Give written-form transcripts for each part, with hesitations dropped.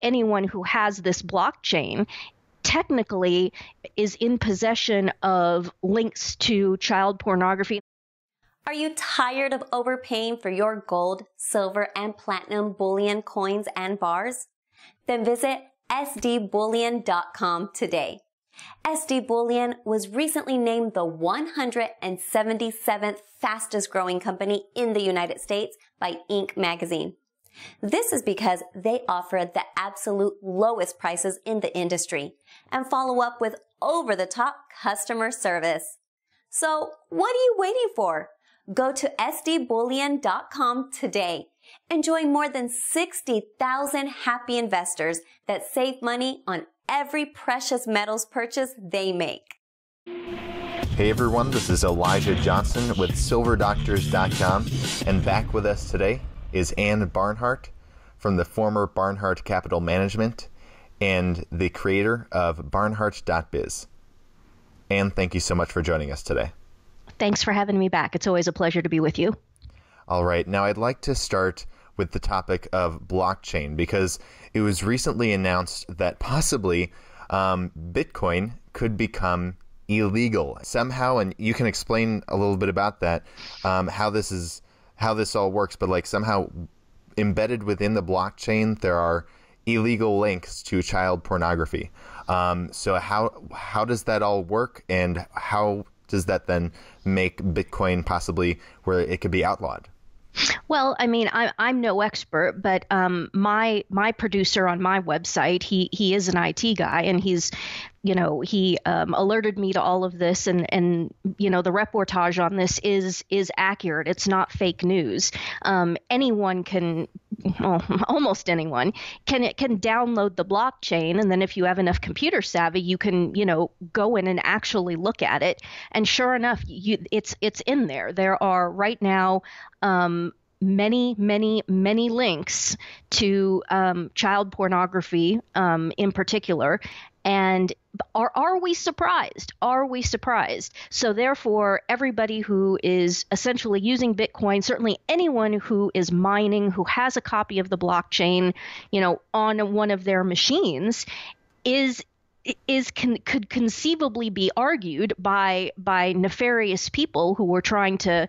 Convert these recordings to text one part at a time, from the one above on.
anyone who has this blockchain technically is in possession of links to child pornography. Are you tired of overpaying for your gold, silver, and platinum bullion coins and bars? Then visit sdbullion.com today. SD Bullion was recently named the 177th fastest growing company in the United States by Inc. magazine. This is because they offer the absolute lowest prices in the industry and follow up with over-the-top customer service. So what are you waiting for? Go to sdbullion.com today and join more than 60,000 happy investors that save money on every precious metals purchase they make. Hey everyone, this is Elijah Johnson with silverdoctors.com, and back with us today is Ann Barnhardt from the former Barnhardt Capital Management and the creator of Barnhardt.biz. Ann, thank you so much for joining us today. Thanks for having me back. It's always a pleasure to be with you. All right. Now, I'd like to start with the topic of blockchain because it was recently announced that possibly Bitcoin could become illegal somehow, and you can explain a little bit about that, how this all works. But like somehow embedded within the blockchain, there are illegal links to child pornography. So how does that all work, and how does that then make Bitcoin possibly where it could be outlawed? Well, I mean, I'm no expert, but my producer on my website, he is an IT guy, and he alerted me to all of this, and the reportage on this is accurate. It's not fake news. Anyone can, well, almost anyone can download the blockchain, and then if you have enough computer savvy, you can go in and actually look at it. And sure enough, it's in there. There are right now many links to child pornography in particular. And are we surprised? Are we surprised? So therefore, everybody who is essentially using Bitcoin, certainly anyone who is mining, who has a copy of the blockchain, on one of their machines, could conceivably be argued by nefarious people who were trying to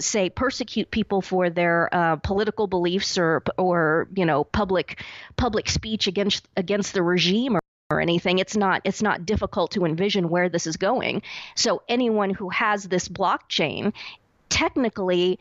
say persecute people for their political beliefs or public speech against the regime or anything. It's not difficult to envision where this is going. So anyone who has this blockchain technically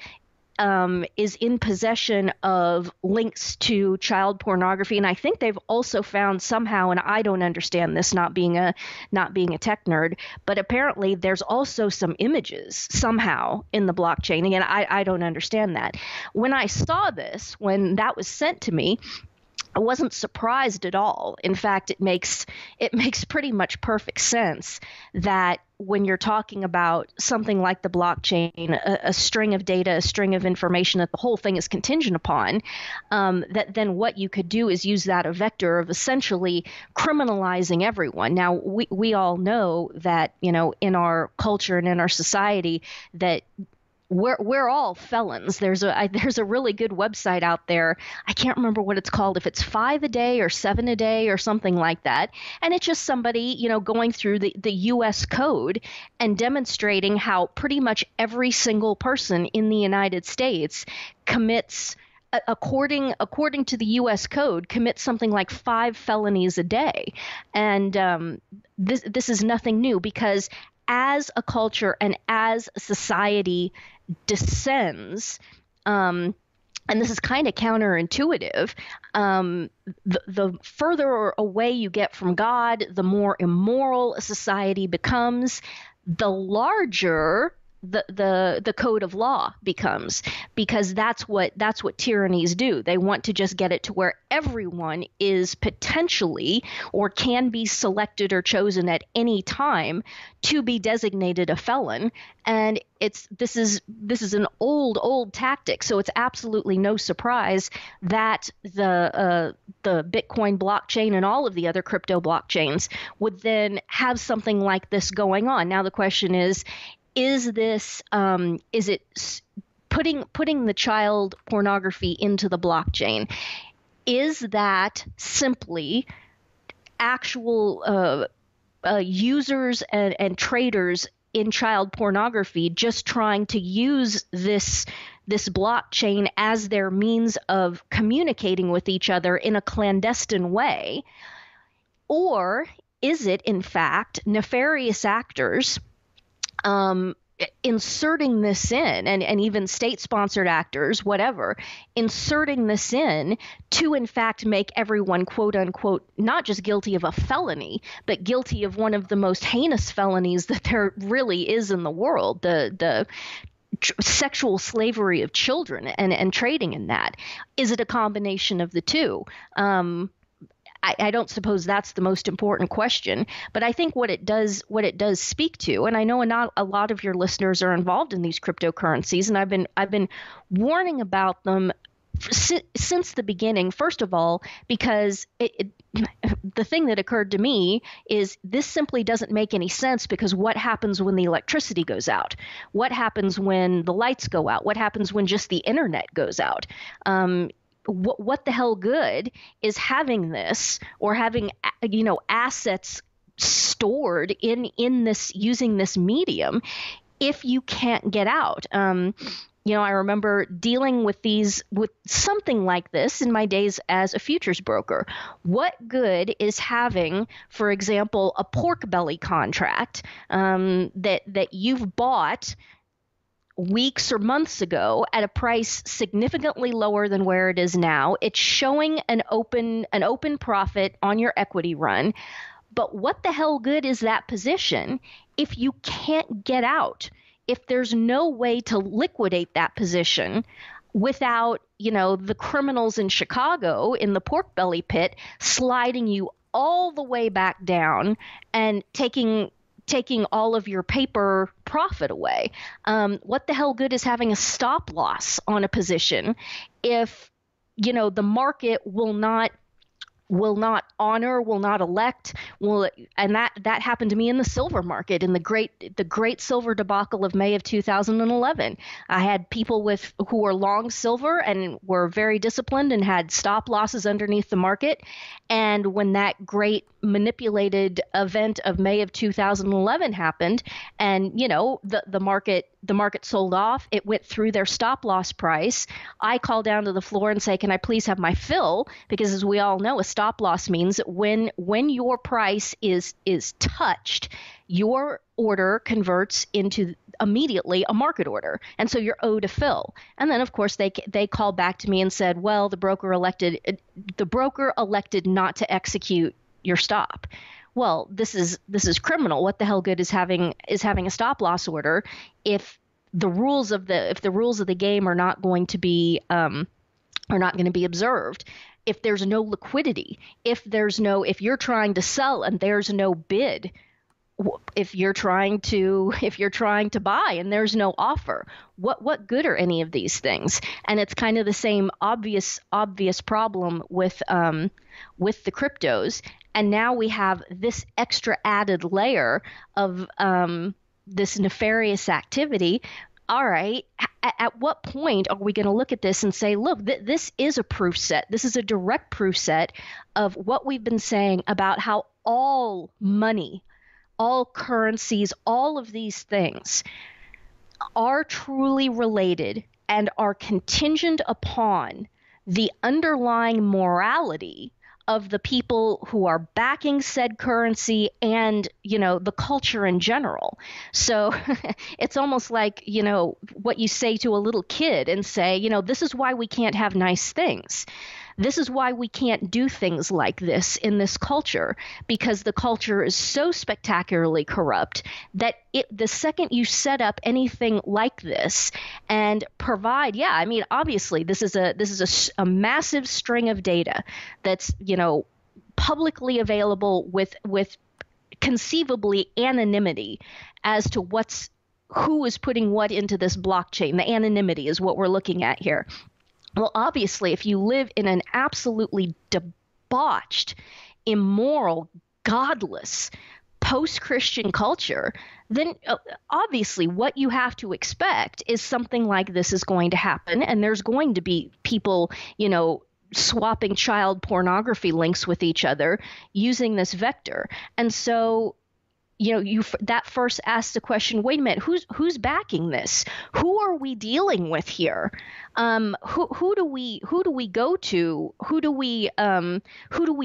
is in possession of links to child pornography. And I think they've also found somehow, and I don't understand this, not being a tech nerd, but apparently there's also some images somehow in the blockchain. Again, I don't understand that. When I saw this, when that was sent to me, I wasn't surprised at all. In fact, it makes pretty much perfect sense that when you're talking about something like the blockchain, a string of data, a string of information that the whole thing is contingent upon, that then what you could do is use that a vector of essentially criminalizing everyone. Now, we all know that, in our culture and in our society that we're all felons. There's a really good website out there. I can't remember what it's called, if it's 5 a day or 7 a day or something like that. And it's just somebody, going through the U.S. code and demonstrating how pretty much every single person in the United States commits, according to the U.S. code, commits something like 5 felonies a day. And this is nothing new, because as a culture and as a society descends, and this is kind of counterintuitive, the further away you get from God, the more immoral a society becomes, the larger the code of law becomes, because that's what tyrannies do. They want to just get it to where everyone is potentially or can be selected or chosen at any time to be designated a felon. And this is an old tactic. So it's absolutely no surprise that the Bitcoin blockchain and all of the other crypto blockchains would then have something like this going on. Now the question is this is it putting the child pornography into the blockchain? is that simply actual users and traders in child pornography just trying to use this blockchain as their means of communicating with each other in a clandestine way? Or is it, in fact, nefarious actors inserting this in, and even state-sponsored actors, whatever, inserting this in to, in fact, make everyone, quote unquote, not just guilty of a felony, but guilty of one of the most heinous felonies that there really is in the world, the sexual slavery of children and trading in that? Is it a combination of the two? I don't suppose that's the most important question, but I think what it does speak to, and I know not a lot of your listeners are involved in these cryptocurrencies, and I've been warning about them since the beginning. First of all, because the thing that occurred to me is this simply doesn't make any sense, because what happens when the electricity goes out? What happens when the lights go out? What happens when just the internet goes out? What the hell good is having this, or having, assets stored in this, using this medium, if you can't get out? I remember dealing with something like this in my days as a futures broker. What good is having, for example, a pork belly contract that you've bought weeks or months ago at a price significantly lower than where it is now? It's showing an open profit on your equity run. But what the hell good is that position if you can't get out? If there's no way to liquidate that position without, the criminals in Chicago in the pork belly pit sliding you all the way back down and taking all of your paper profit away? What the hell good is having a stop loss on a position if, the market will not honor, will not elect, and that happened to me in the silver market in the great silver debacle of May of 2011. I had people who were long silver and were very disciplined and had stop losses underneath the market. And when that great manipulated event of May of 2011 happened, and the market sold off, it went through their stop loss price, I call down to the floor and say, can I please have my fill? Because as we all know, a stop loss means that when your price is touched, your order converts into immediately a market order, and so you're owed a fill. And then of course they called back to me and said, well, the broker elected not to execute your stop. Well, this is criminal. What the hell good is having a stop loss order if the rules of the game are not going to be observed? If there's no liquidity, if you're trying to sell and there's no bid, if you're trying to buy and there's no offer, what good are any of these things? And it's kind of the same obvious problem with the cryptos. And now we have this extra added layer of this nefarious activity. All right, at what point are we going to look at this and say, look, this is a proof set. This is a direct proof set of what we've been saying about how all money, all currencies, all of these things are truly related and are contingent upon the underlying morality of the people who are backing said currency and, the culture in general. So it's almost like, what you say to a little kid and say, this is why we can't have nice things. This is why we can't do things like this in this culture, because the culture is so spectacularly corrupt that the second you set up anything like this and provide, obviously this is a massive string of data that's, publicly available with conceivably anonymity as to who is putting what into this blockchain. The anonymity is what we're looking at here. Well, obviously, if you live in an absolutely debauched, immoral, godless, post-Christian culture, then obviously what you have to expect is something like this is going to happen. And there's going to be people, swapping child pornography links with each other using this vector. And so, that first asks the question, wait a minute, who's backing this? Who are we dealing with here? Who do we go to? Who do we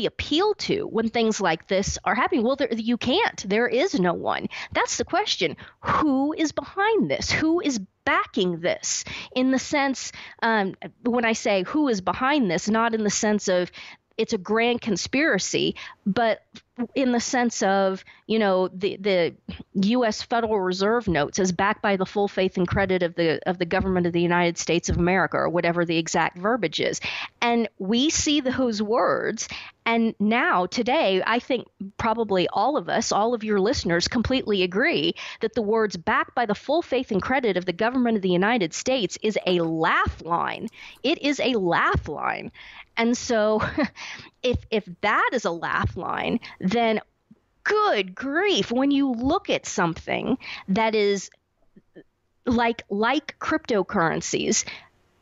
appeal to when things like this are happening? Well, you can't. There is no one. That's the question. Who is behind this? Who is backing this? In the sense, when I say who is behind this, not in the sense of it's a grand conspiracy, but in the sense of, the U.S. Federal Reserve notes as backed by the full faith and credit of the government of the United States of America, or whatever the exact verbiage is. And we see those words. And now, today, I think probably all of us, all of your listeners, completely agree that the words backed by the full faith and credit of the government of the United States is a laugh line. It is a laugh line. And so if that is a laugh line, then good grief, when you look at something that is like cryptocurrencies,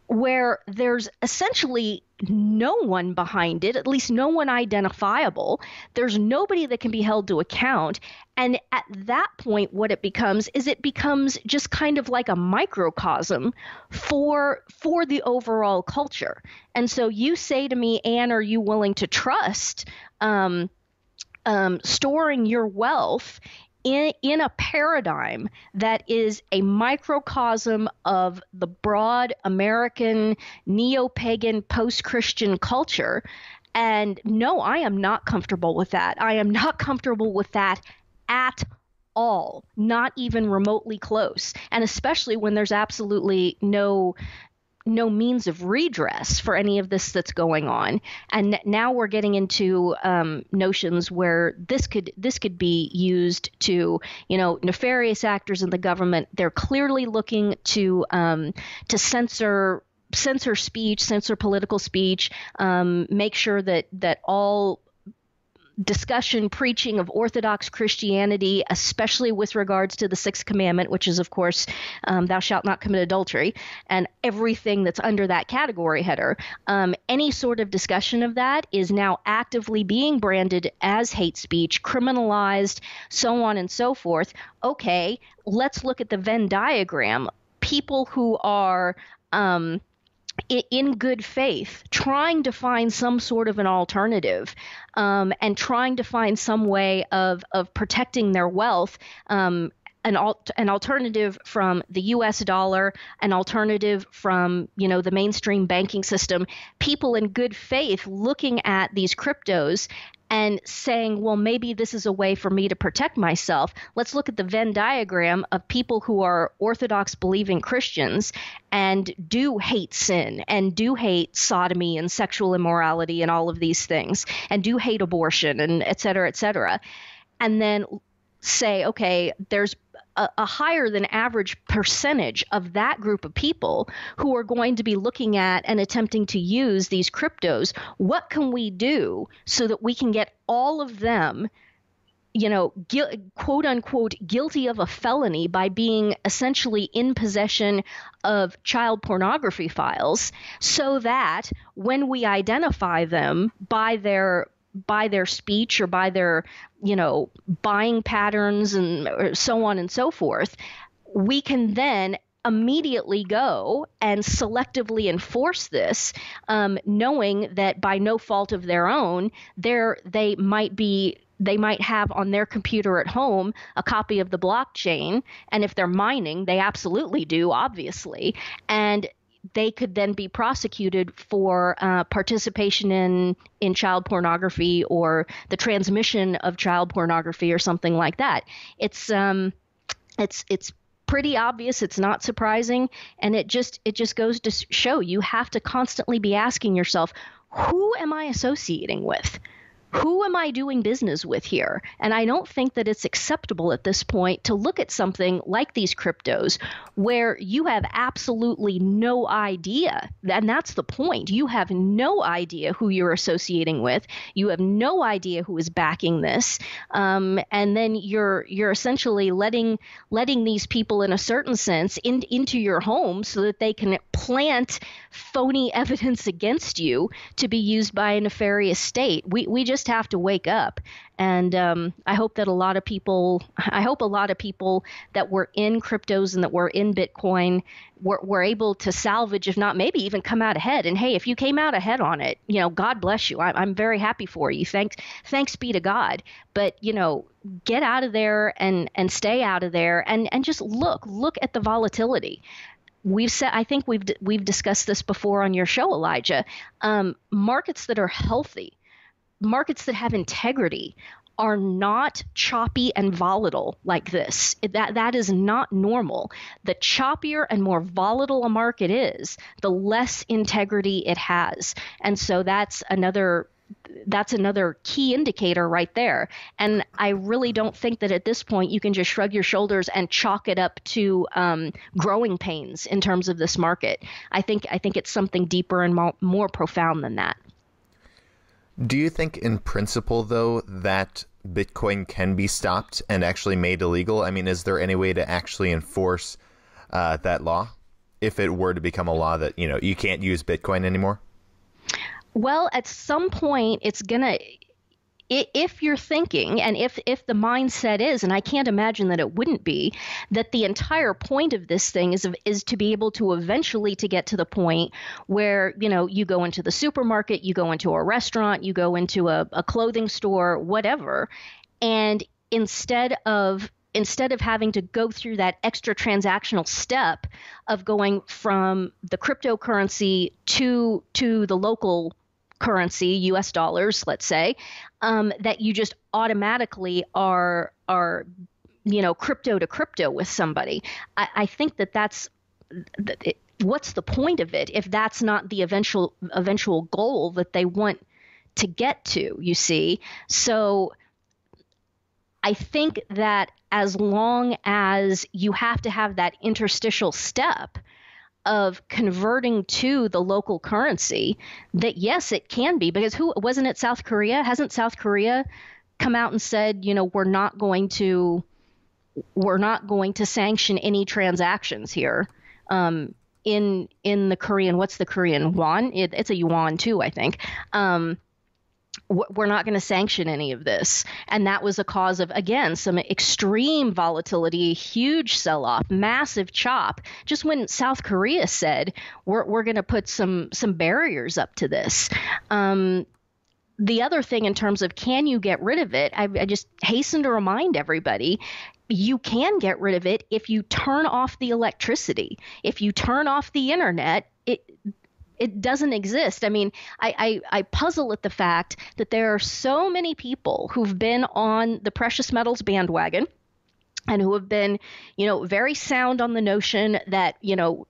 where there's essentially no one behind it, at least no one identifiable. There's nobody that can be held to account. And at that point, what it becomes just kind of like a microcosm for the overall culture. And so you say to me, Anne, are you willing to trust storing your wealth in a paradigm that is a microcosm of the broad American neo-pagan post-Christian culture? And no, I am not comfortable with that. I am not comfortable with that at all, not even remotely close. And especially when there's absolutely no means of redress for any of this that's going on. And now we're getting into notions where this could be used to, nefarious actors in the government. They're clearly looking to censor speech, censor political speech, make sure that all discussion, preaching of Orthodox Christianity, especially with regards to the Sixth Commandment, which is, of course, thou shalt not commit adultery, and everything that's under that category header, any sort of discussion of that is now actively being branded as hate speech, criminalized, so on and so forth. Okay, let's look at the Venn diagram. People who are in good faith, trying to find some sort of an alternative, and trying to find some way of protecting their wealth, an alternative from the U.S. dollar, an alternative from, the mainstream banking system, people in good faith looking at these cryptos and saying, well, maybe this is a way for me to protect myself. Let's look at the Venn diagram of people who are Orthodox believing Christians and do hate sin and do hate sodomy and sexual immorality and all of these things, and do hate abortion and et cetera, et cetera. And then say, okay, there's a higher than average percentage of that group of people who are going to be looking at and attempting to use these cryptos. What can we do so that we can get all of them, quote unquote, guilty of a felony by being essentially in possession of child pornography files, so that when we identify them by their speech or by their, buying patterns and so on and so forth, we can then immediately go and selectively enforce this, knowing that by no fault of their own, they might have on their computer at home a copy of the blockchain. And if they're mining, they absolutely do, obviously. And they could then be prosecuted for participation in child pornography or the transmission of child pornography or something like that. It's pretty obvious. It's not surprising, and it just goes to show you have to constantly be asking yourself, who am I associating with? who am I doing business with here? And I don't think that it's acceptable at this point to look at something like these cryptos where you have absolutely no idea. And that's the point. You have no idea who you're associating with. You have no idea who is backing this. And then you're essentially letting these people, in a certain sense, into your home so that they can plant phony evidence against you to be used by a nefarious state. We just have to wake up. And I hope a lot of people that were in cryptos and that were in Bitcoin were able to salvage, if not maybe even come out ahead. And hey, if you came out ahead on it, God bless you. I'm very happy for you. Thanks be to God. But, get out of there and stay out of there and just look at the volatility. I think we've discussed this before on your show, Elijah. Markets that are healthy, markets that have integrity, are not choppy and volatile like this. That is not normal. The choppier and more volatile a market is, the less integrity it has. And so that's another key indicator right there. And I really don't think that at this point you can just shrug your shoulders and chalk it up to growing pains in terms of this market. I think it's something deeper and more profound than that. Do you think in principle, though, that Bitcoin can be stopped and actually made illegal? I mean, is there any way to actually enforce that law if it were to become a law that, you can't use Bitcoin anymore? Well, at some point, it's going to, if you're thinking, and if the mindset is, and I can't imagine that it wouldn't be, that the entire point of this thing is to be able to eventually to get to the point where, you go into the supermarket, you go into a restaurant, you go into a clothing store, whatever, and instead of having to go through that extra transactional step of going from the cryptocurrency to the local currency, US dollars, let's say, that you just automatically are crypto to crypto with somebody. I think that's what's the point of it if that's not the eventual goal that they want to get to, you see? So I think that as long as you have to have that interstitial step of converting to the local currency, that yes, it can be, because wasn't it South Korea? Hasn't South Korea come out and said, we're not going to sanction any transactions here in the Korean, what's the Korean won? It's a yuan too, I think. We're not going to sanction any of this. And that was a cause of, again, some extreme volatility, huge sell-off, massive chop. Just when South Korea said, we're going to put some barriers up to this. The other thing in terms of can you get rid of it, I just hasten to remind everybody, you can get rid of it if you turn off the electricity. If you turn off the internet, it doesn't exist. I mean, I puzzle at the fact that there are so many people who've been on the precious metals bandwagon and who have been, very sound on the notion that,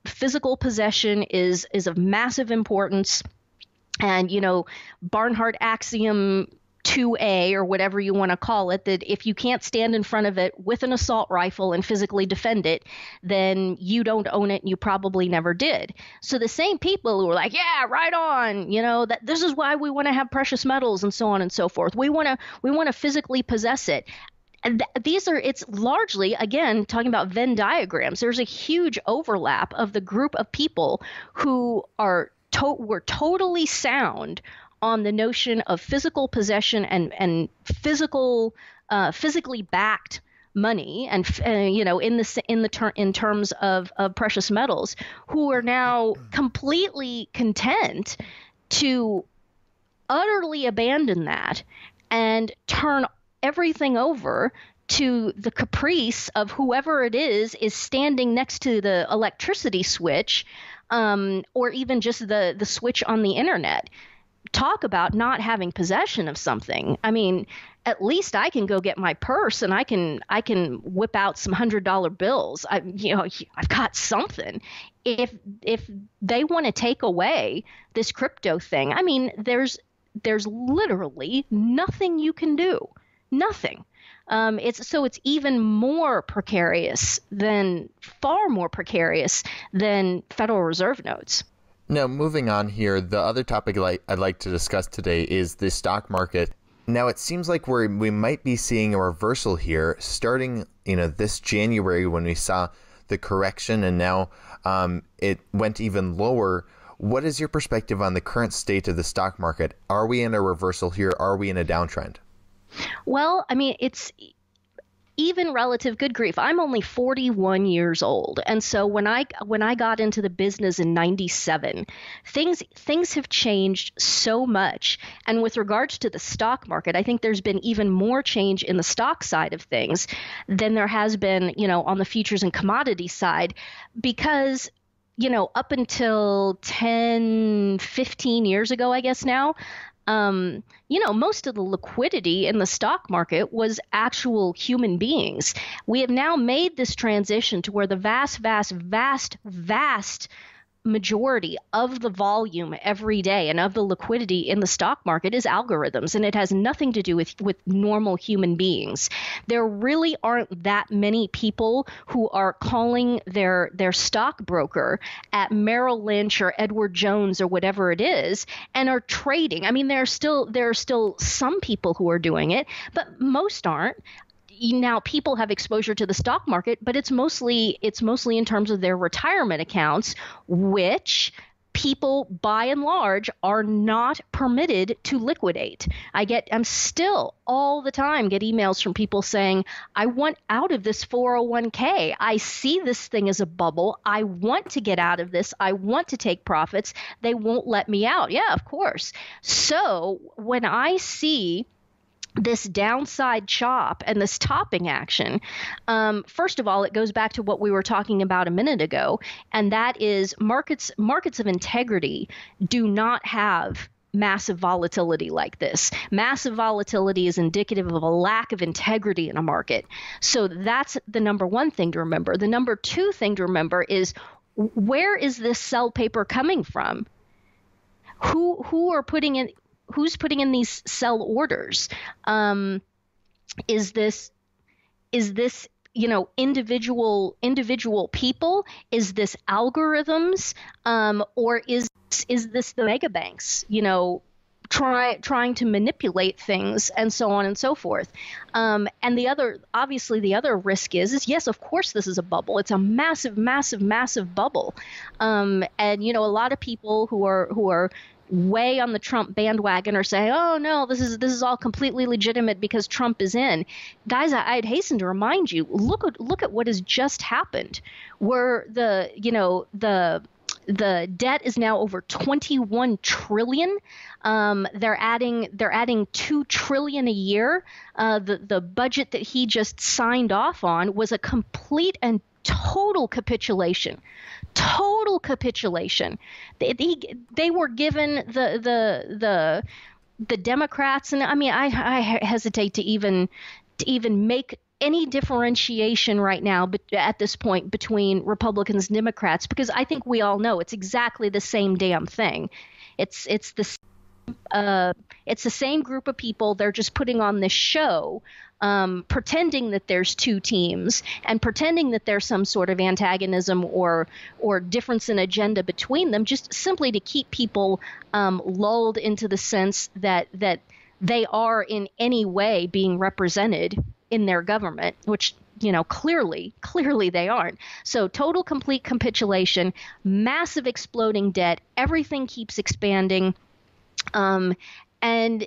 physical possession is of massive importance. And, Barnhardt axiom 2A or whatever you want to call it, that if you can't stand in front of it with an assault rifle and physically defend it, then you don't own it and you probably never did. So the same people who are like, yeah, right on, that this is why we want to have precious metals and so on and so forth. We want to physically possess it. And it's largely, again, talking about Venn diagrams. There's a huge overlap of the group of people who were totally sound on the notion of physical possession and physically backed money, and in terms of precious metals, who are now completely content to utterly abandon that and turn everything over to the caprice of whoever it is standing next to the electricity switch, or even just the switch on the internet. Talk about not having possession of something. I mean, at least I can go get my purse and I can whip out some $100 bills. I've got something. If they want to take away this crypto thing, I mean, there's there's literally nothing you can do. Nothing. It's even more precarious far more precarious than Federal Reserve notes. Now, moving on here, the other topic I'd like to discuss today is the stock market. Now, it seems like we might be seeing a reversal here starting, this January when we saw the correction, and now it went even lower. What is your perspective on the current state of the stock market? Are we in a reversal here? Are we in a downtrend? Well, I mean, it's even relative, good grief. I'm only 41 years old. And so when I got into the business in 97, things have changed so much. And with regards to the stock market, I think there's been even more change in the stock side of things than there has been, on the futures and commodity side, because up until 10, 15 years ago, I guess now, most of the liquidity in the stock market was actual human beings. We have now made this transition to where the vast, vast, vast, vast majority of the volume every day and of the liquidity in the stock market is algorithms, and it has nothing to do with normal human beings. There really aren't that many people who are calling their stockbroker at Merrill Lynch or Edward Jones or whatever it is and are trading. I mean, there are still some people who are doing it, but most aren't. Now people have exposure to the stock market, but it's mostly in terms of their retirement accounts, which people by and large are not permitted to liquidate. I'm still all the time get emails from people saying, I want out of this 401k. I see this thing as a bubble. I want to get out of this. I want to take profits. They won't let me out. Yeah, of course. So when I see this downside chop and this topping action, first of all, it goes back to what we were talking about a minute ago, and that is markets of integrity do not have massive volatility like this. Massive volatility is indicative of a lack of integrity in a market. So that's the number one thing to remember. The number two thing to remember is, where is this sell paper coming from? Who's putting in these sell orders? Is this individual people? Is this algorithms? Or is this the mega banks? Trying to manipulate things and so on and so forth. And the other risk is yes, of course, this is a bubble. It's a massive, massive, massive bubble. And a lot of people who are way on the Trump bandwagon are saying, oh no, this is all completely legitimate because Trump is in. Guys, I'd hasten to remind you, look at what has just happened, where the debt is now over 21 trillion. They're adding $2 trillion a year. The budget that he just signed off on was a complete and total capitulation. Total capitulation. They were given the Democrats, and I mean, I hesitate to even make any differentiation right now, but at this point, between Republicans and Democrats, because I think we all know it's exactly the same damn thing. It's the same group of people. They're just putting on this show, pretending that there's two teams and pretending that there's some sort of antagonism or difference in agenda between them, just simply to keep people lulled into the sense that they are in any way being represented in their government, which clearly they aren't. So total, complete capitulation, massive exploding debt, everything keeps expanding. And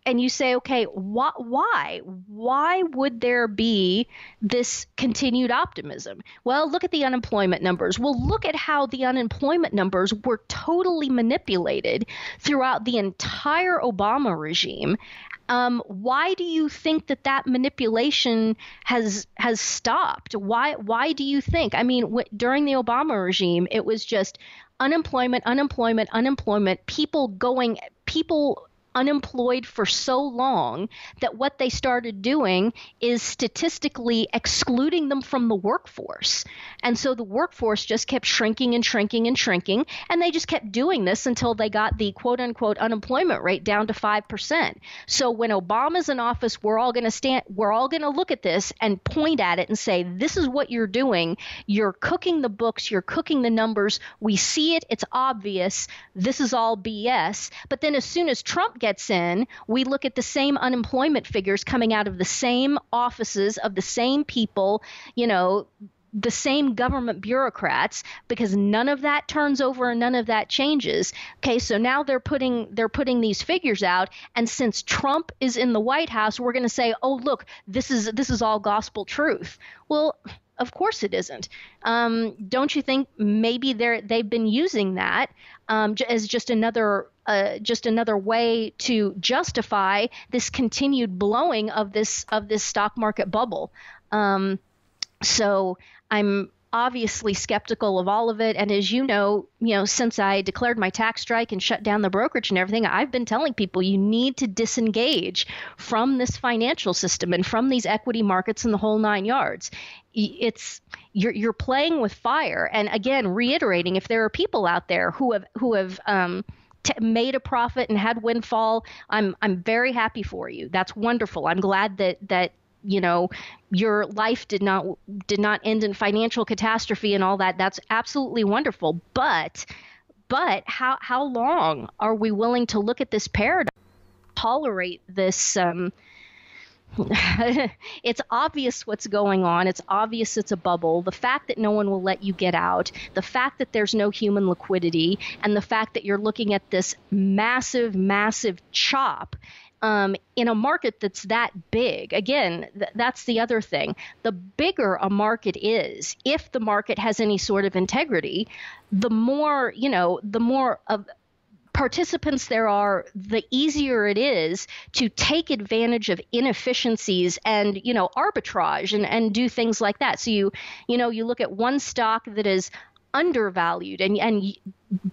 you say, okay, why would there be this continued optimism? Well, look at the unemployment numbers. Well, look at how the unemployment numbers were totally manipulated throughout the entire Obama regime. Why do you think that manipulation has stopped? Why do you think? I mean, during the Obama regime, it was just unemployment, people unemployed for so long that what they started doing is statistically excluding them from the workforce. And so the workforce just kept shrinking and shrinking and shrinking, and they just kept doing this until they got the quote unquote unemployment rate down to 5%. So when Obama's in office, we're all going to look at this and point at it and say, this is what you're doing. You're cooking the books, you're cooking the numbers. We see it, it's obvious. This is all BS. But then as soon as Trump gets in, we look at the same unemployment figures coming out of the same offices of the same people, the same government bureaucrats, because none of that turns over and none of that changes. Okay, so now they're putting these figures out, and since Trump is in the White House, we're going to say, oh, look, this is all gospel truth. Well, of course it isn't. Don't you think maybe they've been using that as just another way to justify this continued blowing of this stock market bubble? So I'm obviously skeptical of all of it. And as you know, since I declared my tax strike and shut down the brokerage and everything, I've been telling people you need to disengage from this financial system and from these equity markets and the whole nine yards. You're playing with fire. And again, reiterating, if there are people out there who have made a profit and had windfall, I'm very happy for you. That's wonderful. I'm glad that your life did not end in financial catastrophe and all that. That's absolutely wonderful. But how long are we willing to look at this paradigm, tolerate this? It's obvious what's going on. It's obvious it's a bubble. The fact that no one will let you get out, the fact that there's no human liquidity, and the fact that you're looking at this massive, massive chop in a market that's that big. Again, that's the other thing. The bigger a market is, if the market has any sort of integrity, the more of participants there are, the easier it is to take advantage of inefficiencies and, arbitrage and do things like that. So you look at one stock that is undervalued and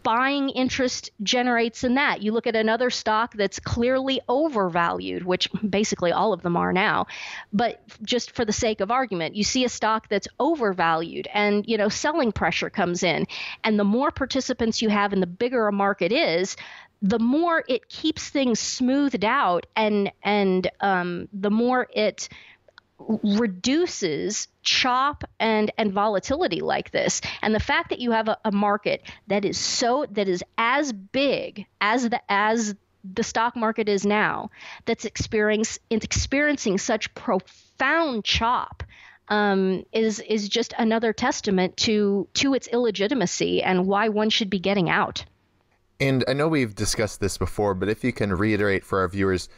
buying interest generates in that. You look at another stock that's clearly overvalued, which basically all of them are now. But just for the sake of argument, you see a stock that's overvalued and, selling pressure comes in. And the more participants you have and the bigger a market is, the more it keeps things smoothed out and the more it reduces chop and volatility like this. And the fact that you have a market that is as big as the stock market is now, that's experiencing such profound chop, is just another testament to its illegitimacy and why one should be getting out. And I know we've discussed this before, but if you can reiterate for our viewers,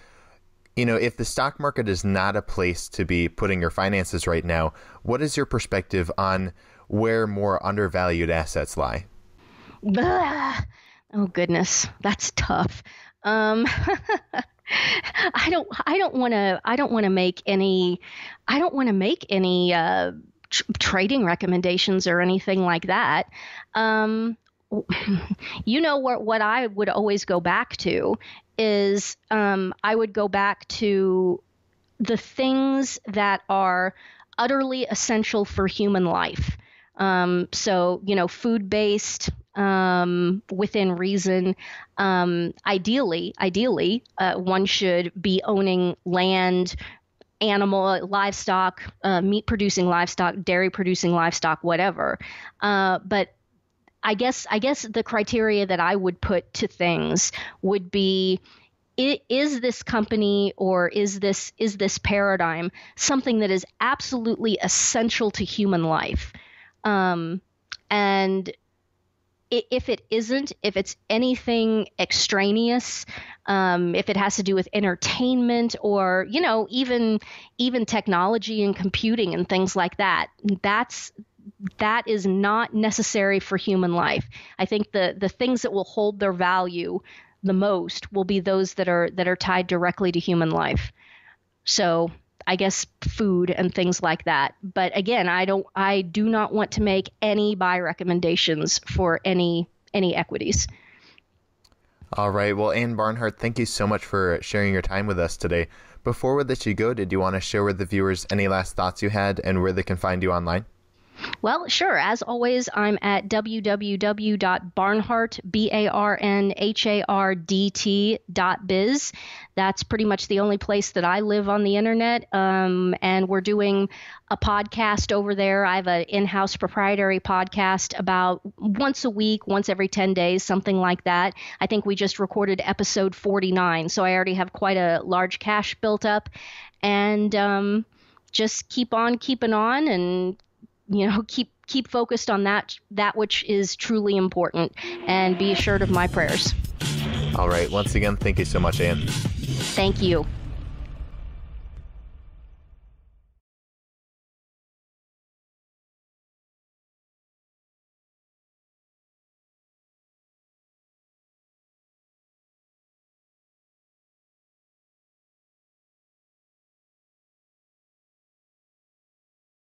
if the stock market is not a place to be putting your finances right now, what is your perspective on where more undervalued assets lie? Oh goodness, that's tough. I don't want to make any trading recommendations or anything like that. What I would always go back to is I would go back to the things that are utterly essential for human life. So, food-based, within reason. Ideally, one should be owning land, livestock, meat-producing livestock, dairy-producing livestock, whatever. But I guess the criteria that I would put to things would be, is this company or is this paradigm something that is absolutely essential to human life? And if it isn't, if it's anything extraneous, if it has to do with entertainment or, even technology and computing and things like that, that is not necessary for human life. I think the things that will hold their value the most will be those that are tied directly to human life. So I guess food and things like that. But again, I do not want to make any buy recommendations for any equities. All right. Well, Ann Barnhardt, thank you so much for sharing your time with us today. Before we let you go, did you want to share with the viewers any last thoughts you had and where they can find you online? Well, sure. As always, I'm at www.barnhardt, BARNHARDT.biz. That's pretty much the only place that I live on the internet. And we're doing a podcast over there. I have an in-house proprietary podcast about once a week, once every 10 days, something like that. I think we just recorded episode 49, so I already have quite a large cache built up. And just keep on keeping on, and keep focused on that which is truly important, and be assured of my prayers. All right. Once again, thank you so much, Ann. Thank you.